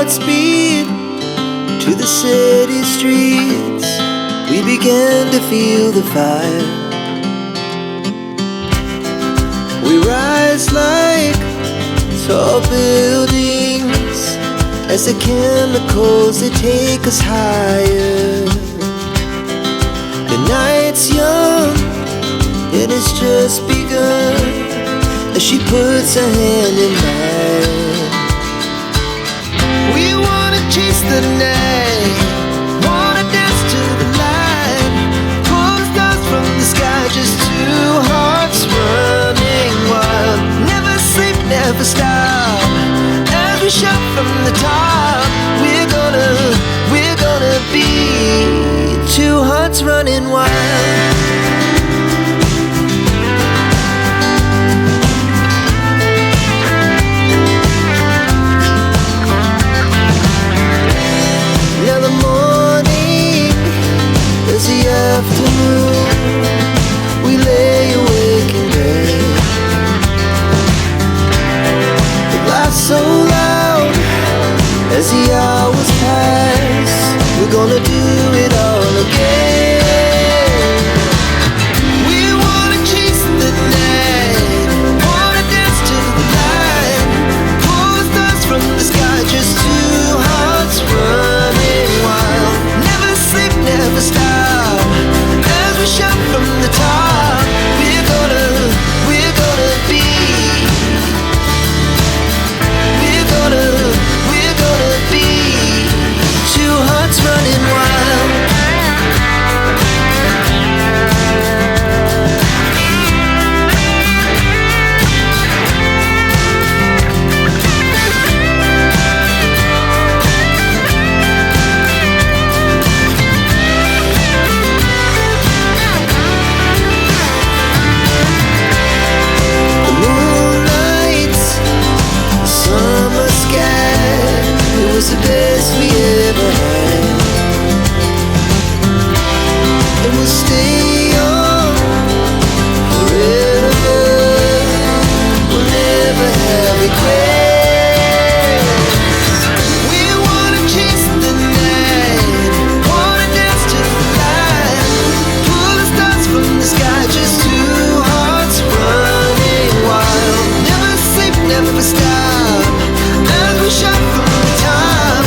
hearts beat to the city streets. We began to feel the fire. We rise like tall buildings as the chemicals, they take us higher. The night's young and it's just begun as she puts her hand in mine. We wanna chase the night, wanna dance to the light, pull the stars from the sky, just two hearts running wild. Never sleep, never stop, as we shout from the top. We're gonna be two hearts running wild. The afternoon, we lay awake in bed. The glass so loud as the hours pass. We're gonna do it all again. We wanna chase the night, wanna dance to the light, pull the stars from the sky, just two hearts running wild. Never sleep, never stop, we shout from the top. We're gonna be, we're gonna be two hearts running wild. The best we ever had, and we'll stay on forever. We'll never have regrets. We wanna chase the night, wanna dance to the light, pull the stars from the sky, just two hearts running wild. Never sleep, never stop, as we shout from the top.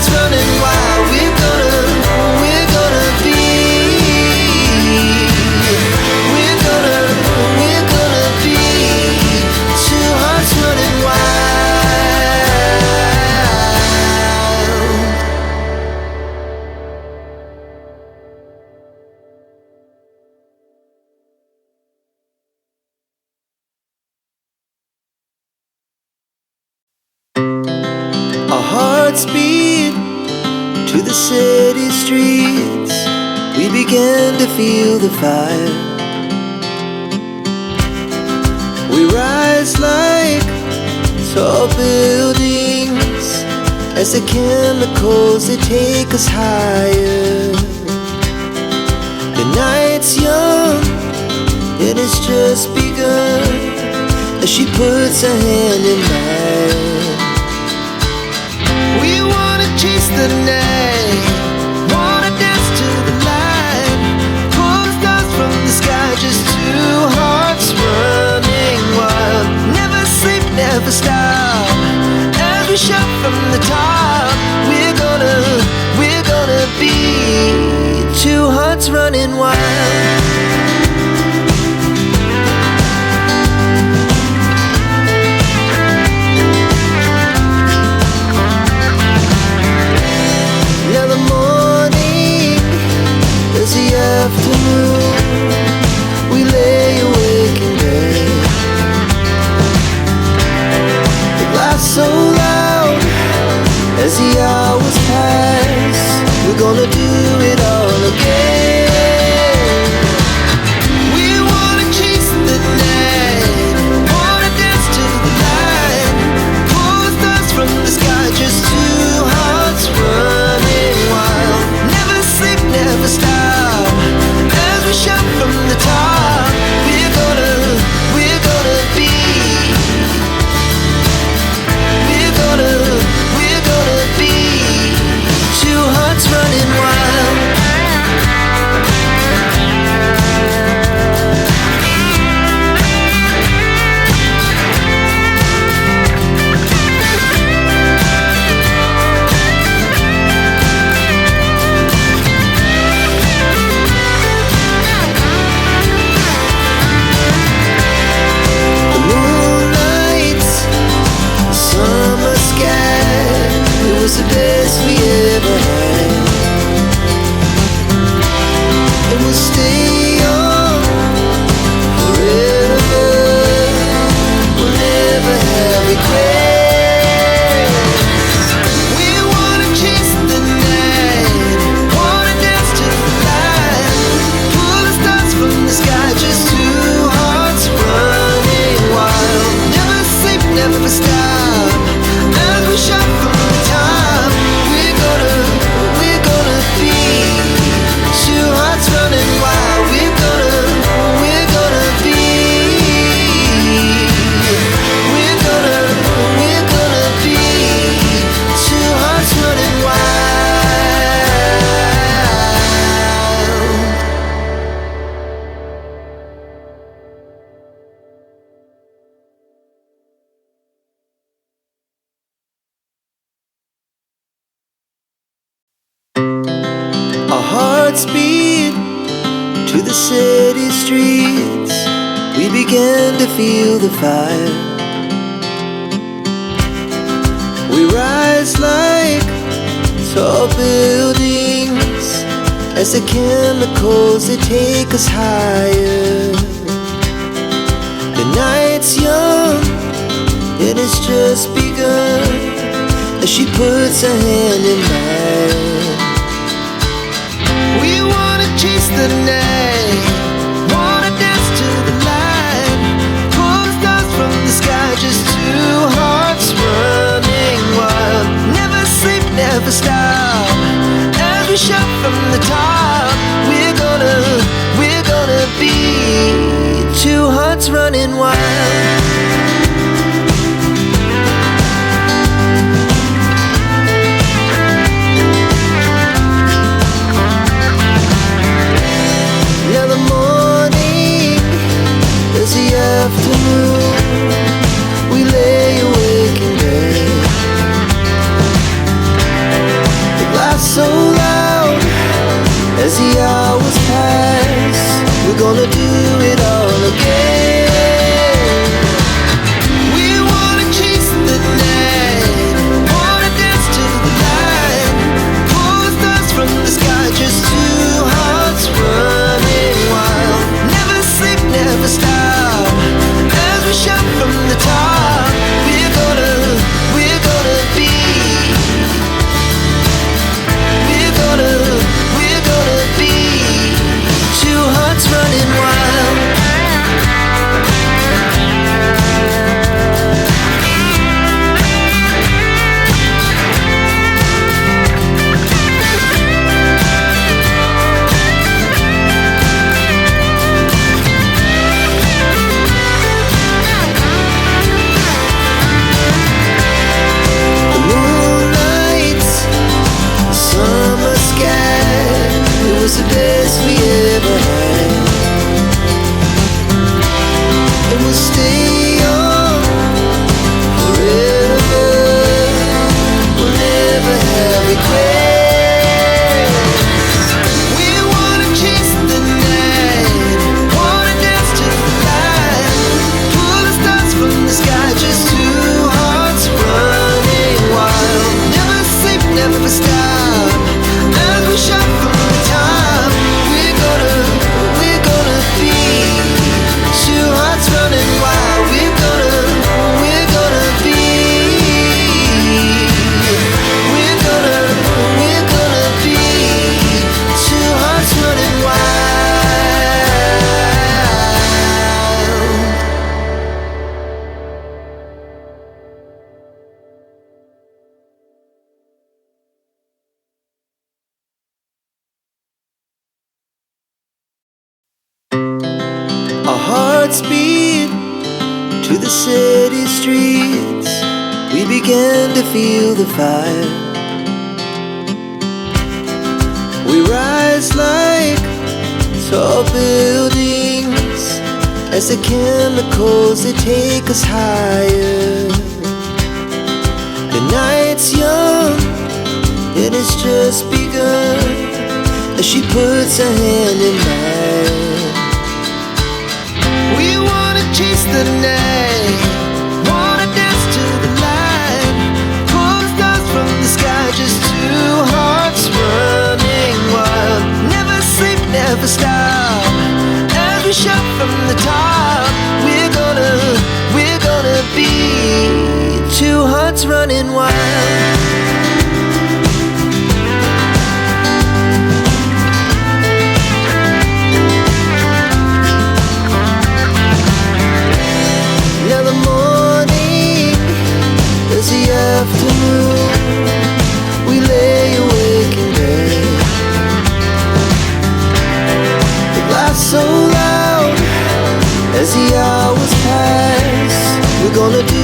Running wild, we're gonna be, we're gonna be two hearts running wild. Our hearts beat to the city streets. We began to feel the fire. We rise like tall buildings as the chemicals, they take us higher. The night's young and it's just begun as she puts her hand in mine. We wanna chase the night, wanna dance to the light, pull the stars from the sky, just two hearts running wild. Never sleep, never stop, as we shout from the top. We're gonna be two hearts running wild. The afternoon, we lay awake in bed. The glass so loud hearts beat to the city streets. We began to feel the fire. We rise like tall buildings as the chemicals, they take us higher. The night's young, it has just begun, as she puts her hand in mine. We wanna chase the night, wanna dance to the light, pull the stars from the sky, just two hearts running wild. Never sleep, never stop, as we shout from the top. We're gonna be two hearts running wild. Afternoon, we lay awake in bed. The glass so loud as the hours pass. We're gonna do it all again. We wanna chase the night, wanna dance to the light, pull the stars from the sky, just two hearts running wild. Never sleep, never stop, we shout from the top. We're gonna be. We're gonna be two hearts running wild. The best we ever had, and we'll stay on forever. We'll never have regrets. We wanna chase the night, wanna dance to the light, pull the stars from the sky, just two hearts running wild. Never sleep, never stop, as we shout from the top. Running wild, we're gonna be. We're gonna be two hearts running wild. Our hearts beat to the city streets. We began to feel the fire. We rise like tall buildings as the chemicals, they take us higher. The night's young, it has just begun, as she puts her hand in mine. We wanna chase the night, wanna dance to the light, pull the stars from the sky, just two hearts running wild. Never sleep, never stop, as we shout from the top. We're gonna be two hearts running wild. Afternoon, we lay awake in bed. The glass so loud as the hours pass. We're gonna do